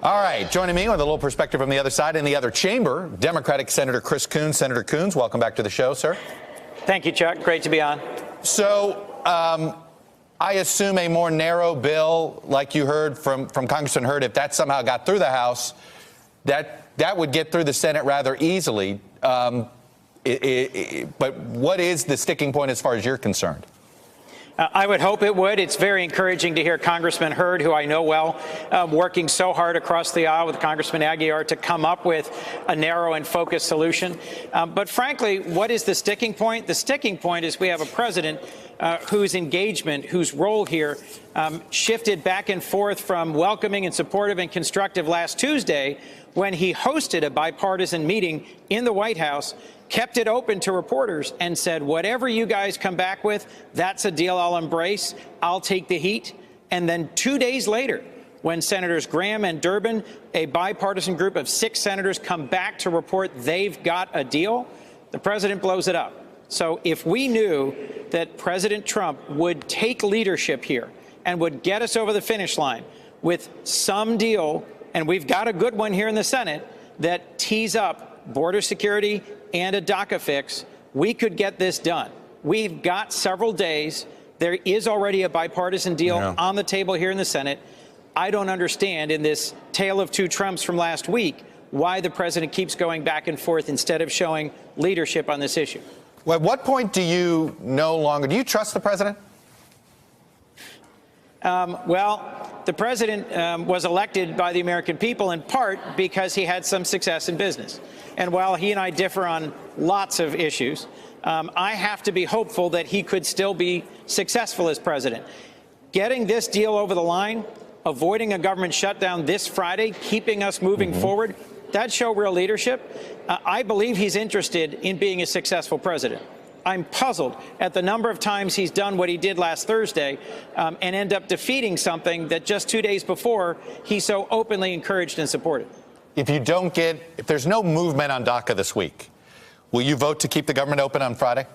All right, joining me with a little perspective from the other side in the other chamber, Democratic Senator Chris Coons. Senator Coons, welcome back to the show, sir. Thank you, Chuck. Great to be on. So I assume a more narrow bill, like you heard from Congressman Hurd, if that somehow got through the House, that would get through the Senate rather easily. But what is the sticking point as far as you're concerned? I would hope it would. It's very encouraging to hear Congressman Hurd, who I know well, working so hard across the aisle with Congressman Aguilar to come up with a narrow and focused solution. But frankly, what is the sticking point? The sticking point is we have a president whose engagement, whose role here shifted back and forth from welcoming and supportive and constructive last Tuesday when he hosted a bipartisan meeting in the White House, kept it open to reporters and said, whatever you guys come back with, that's a deal I'll embrace. I'll take the heat. And then 2 days later, when Senators Graham and Durbin, a bipartisan group of 6 senators, come back to report they've got a deal, the president blows it up. So if we knew that President Trump would take leadership here and would get us over the finish line with some deal, and we've got a good one here in the Senate, that tees up border security and a DACA fix, we could get this done. We've got several days. There is already a bipartisan deal on the table here in the Senate. I don't understand, in this tale of two Trumps from last week, why the president keeps going back and forth instead of showing leadership on this issue. Well, at what point do you do you trust the president? Well, the president was elected by the American people in part because he had some success in business. And while he and I differ on lots of issues, I have to be hopeful that he could still be successful as president. Getting this deal over the line, avoiding a government shutdown this Friday, keeping us moving forward, that show real leadership. I believe he's interested in being a successful president. I'm puzzled at the number of times he's done what he did last Thursday and end up defeating something that just 2 days before he so openly encouraged and supported. If there's no movement on DACA this week, will you vote to keep the government open on Friday?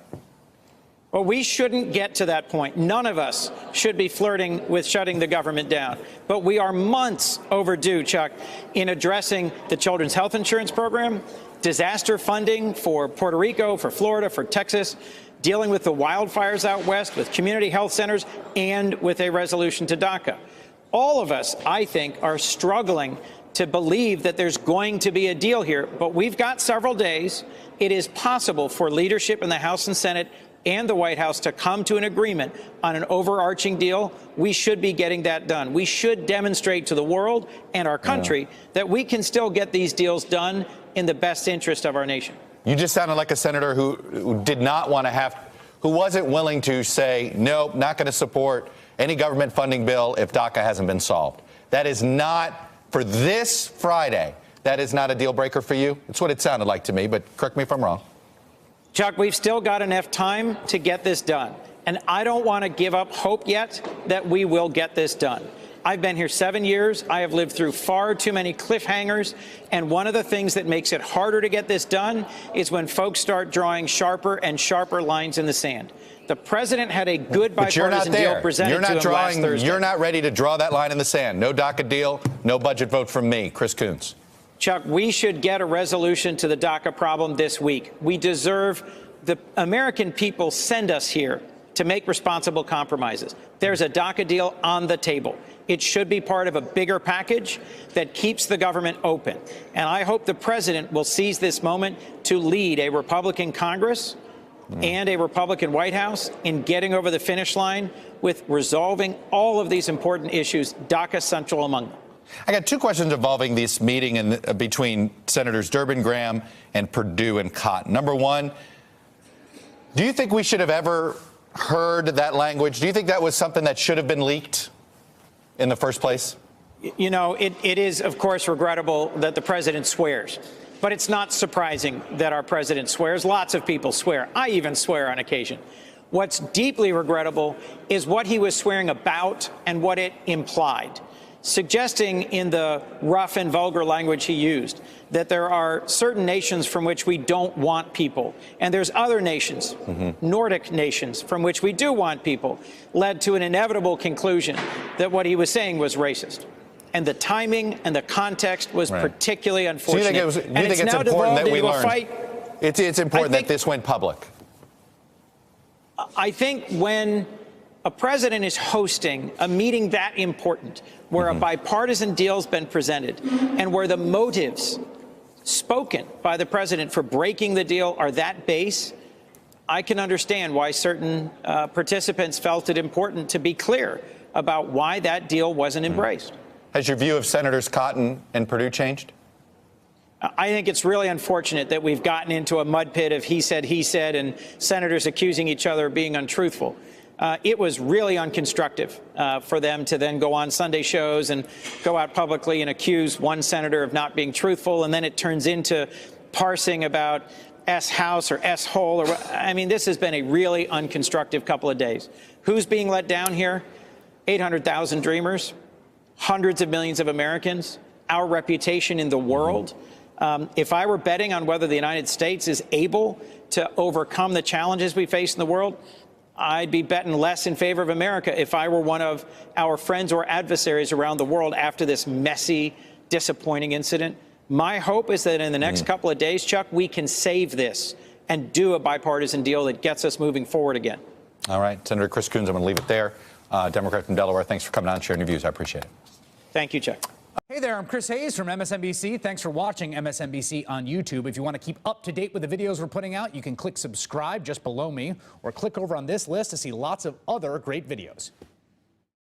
Well, we shouldn't get to that point. None of us should be flirting with shutting the government down. But we are months overdue, Chuck, in addressing the Children's Health Insurance Program, disaster funding for Puerto Rico, for Florida, for Texas, dealing with the wildfires out west, with community health centers, and with a resolution to DACA. All of us, I think, are struggling to believe that there's going to be a deal here. But we've got several days. It is possible for leadership in the House and Senate and the White House to come to an agreement on an overarching deal. We should be getting that done. We should demonstrate to the world and our country that we can still get these deals done in the best interest of our nation. You just sounded like a senator who did not want to who wasn't willing to say, no, not going to support any government funding bill if DACA hasn't been solved. That is not, for this Friday, that is not a deal breaker for you. It's what it sounded like to me, but correct me if I'm wrong. Chuck, we've still got enough time to get this done. And I don't want to give up hope yet that we will get this done. I've been here 7 years. I have lived through far too many cliffhangers. And one of the things that makes it harder to get this done is when folks start drawing sharper and sharper lines in the sand. The president had a good bipartisan deal presented to him last Thursday. You're not ready to draw that line in the sand. No DACA deal, no budget vote from me, Chris Coons. Chuck, we should get a resolution to the DACA problem this week. We deserve, the American people send us here to make responsible compromises. There's a DACA deal on the table. It should be part of a bigger package that keeps the government open. And I hope the president will seize this moment to lead a Republican Congress and a Republican White House in getting over the finish line with resolving all of these important issues, DACA central among them. I got two questions involving this meeting between Senators Durbin, Graham, and Perdue and Cotton. Number one, do you think we should have ever heard that language? Do you think that was something that should have been leaked in the first place? You know, it is, of course, regrettable that the president swears. But it's not surprising that our president swears. Lots of people swear. I even swear on occasion. What's deeply regrettable is what he was swearing about and what it implied, suggesting in the rough and vulgar language he used that there are certain nations from which we don't want people, and there's other nations, Nordic nations, from which we do want people, led to an inevitable conclusion that what he was saying was racist. and the timing and the context was Right. particularly So unfortunate. you think it's now important that devolved we into a learn? fight. It's important that this went public. I think when a president is hosting a meeting that important, where a bipartisan deal's been presented, and where the motives spoken by the president for breaking the deal are that base, I can understand why certain participants felt it important to be clear about why that deal wasn't embraced. Has your view of Senators Cotton and Perdue changed? I think it's really unfortunate that we've gotten into a mud pit of he said, and senators accusing each other of being untruthful. It was really unconstructive for them to then go on Sunday shows and go out publicly and accuse one senator of not being truthful, and then it turns into parsing about S House or S Hole. Or I mean, this has been a really unconstructive couple of days. Who's being let down here? 800,000 dreamers, hundreds of millions of Americans, our reputation in the world. If I were betting on whether the United States is able to overcome the challenges we face in the world, I'd be betting less in favor of America if I were one of our friends or adversaries around the world after this messy, disappointing incident. My hope is that in the next couple of days, Chuck, we can save this and do a bipartisan deal that gets us moving forward again. All right. Senator Chris Coons, I'm going to leave it there. Democrat from Delaware, thanks for coming on and sharing your views. I appreciate it. Thank you, Chuck. Hey there, I'm Chris Hayes from MSNBC. Thanks for watching MSNBC on YouTube. If you want to keep up to date with the videos we're putting out, you can click subscribe just below me or click over on this list to see lots of other great videos.